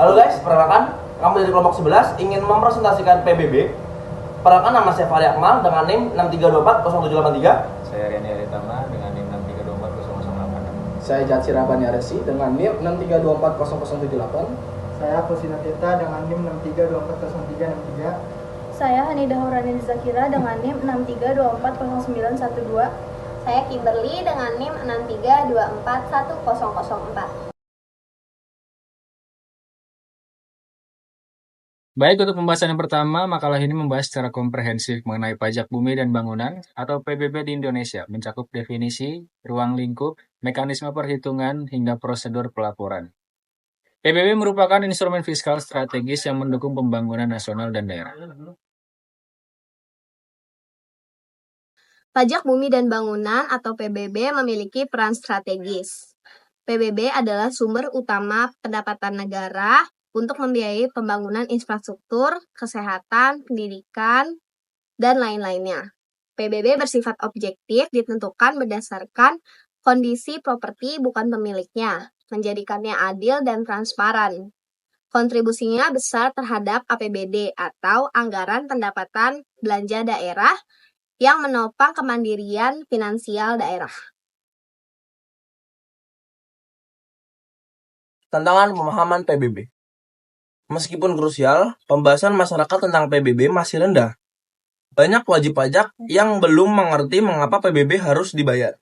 Halo guys, perkenalkan kami dari kelompok 11 ingin mempresentasikan PBB. Perkenalkan, nama saya Fahri Akmal dengan NIM 63240783. Saya Riani Aritama dengan NIM 63240008. Saya Jatsir Rabani Aresi dengan NIM 63240078. Saya Fusina Tirta dengan NIM 63240363. Saya Hanidah Horani Zakira dengan NIM 63240912. Saya Kimberly dengan NIM 63241004. Baik, untuk pembahasan yang pertama, makalah ini membahas secara komprehensif mengenai pajak bumi dan bangunan atau PBB di Indonesia, mencakup definisi, ruang lingkup, mekanisme perhitungan, hingga prosedur pelaporan. PBB merupakan instrumen fiskal strategis yang mendukung pembangunan nasional dan daerah. Pajak bumi dan bangunan atau PBB memiliki peran strategis. PBB adalah sumber utama pendapatan negara untuk membiayai pembangunan infrastruktur, kesehatan, pendidikan, dan lain-lainnya. PBB bersifat objektif, ditentukan berdasarkan kondisi properti bukan pemiliknya, menjadikannya adil dan transparan. Kontribusinya besar terhadap APBD atau anggaran pendapatan belanja daerah yang menopang kemandirian finansial daerah. Tantangan pemahaman PBB. Meskipun krusial, pembahasan masyarakat tentang PBB masih rendah. Banyak wajib pajak yang belum mengerti mengapa PBB harus dibayar,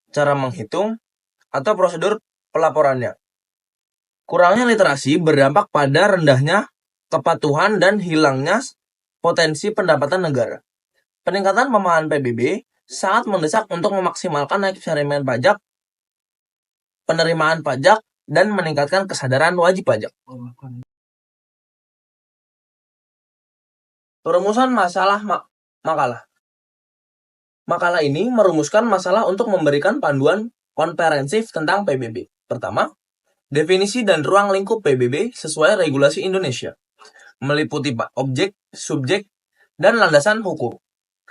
cara menghitung, atau prosedur pelaporannya. Kurangnya literasi berdampak pada rendahnya kepatuhan dan hilangnya potensi pendapatan negara. Peningkatan pemahaman PBB sangat mendesak untuk memaksimalkan eksperimen pajak, penerimaan pajak, dan meningkatkan kesadaran wajib pajak. Perumusan masalah makalah. Makalah ini merumuskan masalah untuk memberikan panduan komprehensif tentang PBB. Pertama, definisi dan ruang lingkup PBB sesuai regulasi Indonesia, meliputi objek, subjek, dan landasan hukum.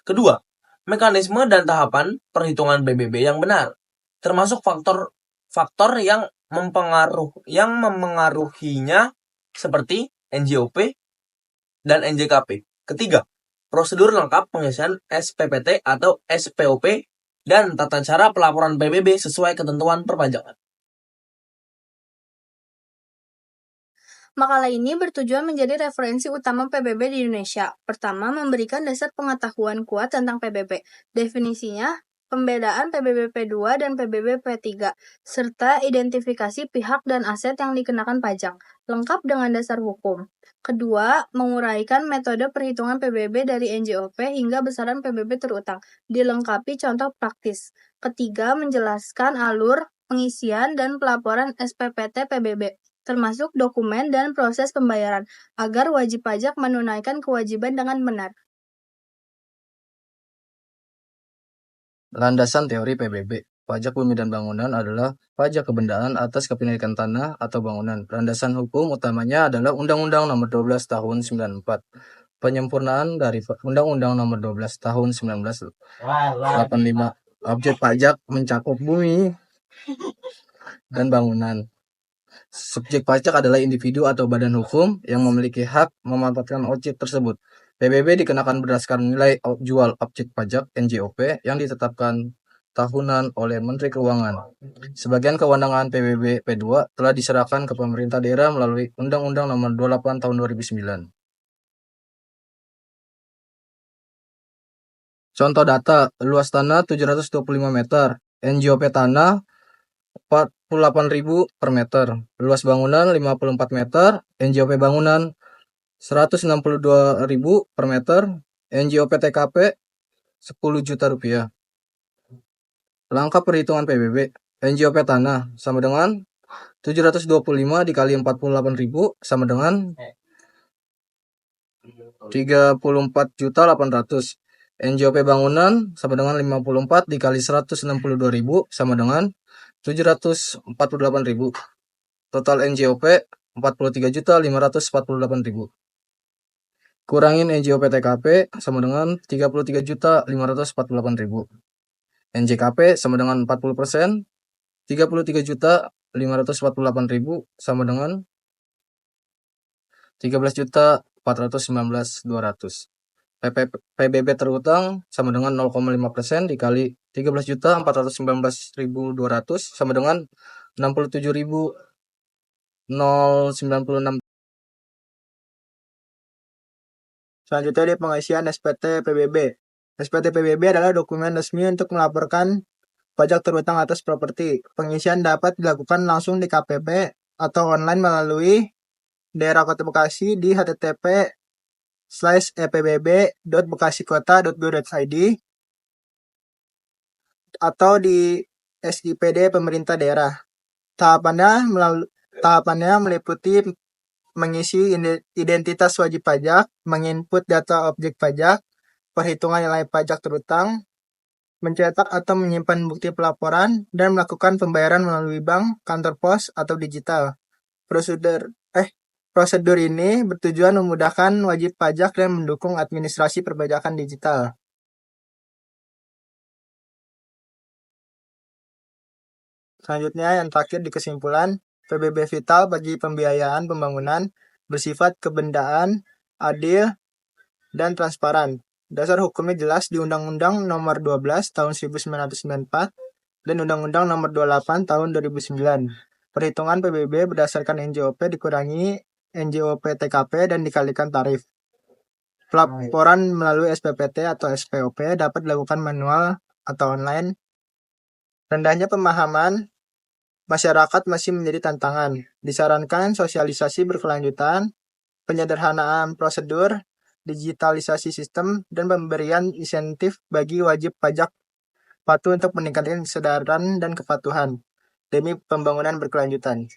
Kedua, mekanisme dan tahapan perhitungan PBB yang benar, termasuk faktor yang mempengaruhinya seperti NJOP dan NJKP. Ketiga, prosedur lengkap pengisian SPPT atau SPOP dan tata cara pelaporan PBB sesuai ketentuan perpajakan. Makalah ini bertujuan menjadi referensi utama PBB di Indonesia. Pertama, memberikan dasar pengetahuan kuat tentang PBB. Definisinya, pembedaan PBB P2 dan PBB P3, serta identifikasi pihak dan aset yang dikenakan pajak, lengkap dengan dasar hukum. Kedua, menguraikan metode perhitungan PBB dari NJOP hingga besaran PBB terutang, dilengkapi contoh praktis. Ketiga, menjelaskan alur pengisian dan pelaporan SPPT PBB, termasuk dokumen dan proses pembayaran, agar wajib pajak menunaikan kewajiban dengan benar. Landasan teori PBB. Pajak bumi dan bangunan adalah pajak kebendaan atas kepemilikan tanah atau bangunan. Landasan hukum utamanya adalah Undang-Undang Nomor 12 Tahun 94. Penyempurnaan dari Undang-Undang Nomor 12 Tahun 1985. Objek pajak mencakup bumi dan bangunan. Subjek pajak adalah individu atau badan hukum yang memiliki hak memanfaatkan objek tersebut. PBB dikenakan berdasarkan nilai jual objek pajak NJOP yang ditetapkan tahunan oleh Menteri Keuangan. Sebagian kewenangan PBB P2 telah diserahkan ke pemerintah daerah melalui Undang-Undang Nomor 28 Tahun 2009. Contoh data, luas tanah 725 meter, NJOP tanah 48.000 per meter, luas bangunan 54 meter, NJOP bangunan 162.000 per meter, NJOP TKP 10 juta rupiah. Langkah perhitungan PBB, NJOP tanah sama dengan 725 dikali 48.000 sama dengan 34.800. NJOP bangunan sama dengan 54 dikali 162.000 sama dengan 748.000. Total NJOP 43.548.000. Kurangin NJOP TKP sama dengan 33.548.000. NJKP sama dengan 40%, 33.548.000 sama dengan 13.419.200. PBB terutang sama dengan 0,5% dikali 13.419.200 sama dengan 67.096. Selanjutnya di pengisian SPT PBB. SPT PBB adalah dokumen resmi untuk melaporkan pajak terutang atas properti. Pengisian dapat dilakukan langsung di KPP atau online melalui daerah Kota Bekasi di http://epbb.bekasikota.go.id atau di SIPD pemerintah daerah. Tahapannya meliputi mengisi identitas wajib pajak, menginput data objek pajak, perhitungan nilai pajak terutang, mencetak atau menyimpan bukti pelaporan, dan melakukan pembayaran melalui bank, kantor pos, atau digital. Prosedur ini bertujuan memudahkan wajib pajak dan mendukung administrasi perpajakan digital. Selanjutnya yang terakhir di kesimpulan, PBB vital bagi pembiayaan pembangunan bersifat kebendaan, adil, dan transparan. Dasar hukumnya jelas di Undang-Undang Nomor 12 Tahun 1994 dan Undang-Undang Nomor 28 Tahun 2009. Perhitungan PBB berdasarkan NJOP dikurangi NJOP TKP dan dikalikan tarif. Pelaporan melalui SPPT atau SPOP dapat dilakukan manual atau online. Rendahnya pemahaman masyarakat masih menjadi tantangan. Disarankan sosialisasi berkelanjutan, penyederhanaan prosedur, digitalisasi sistem, dan pemberian insentif bagi wajib pajak patuh untuk meningkatkan kesadaran dan kepatuhan demi pembangunan berkelanjutan.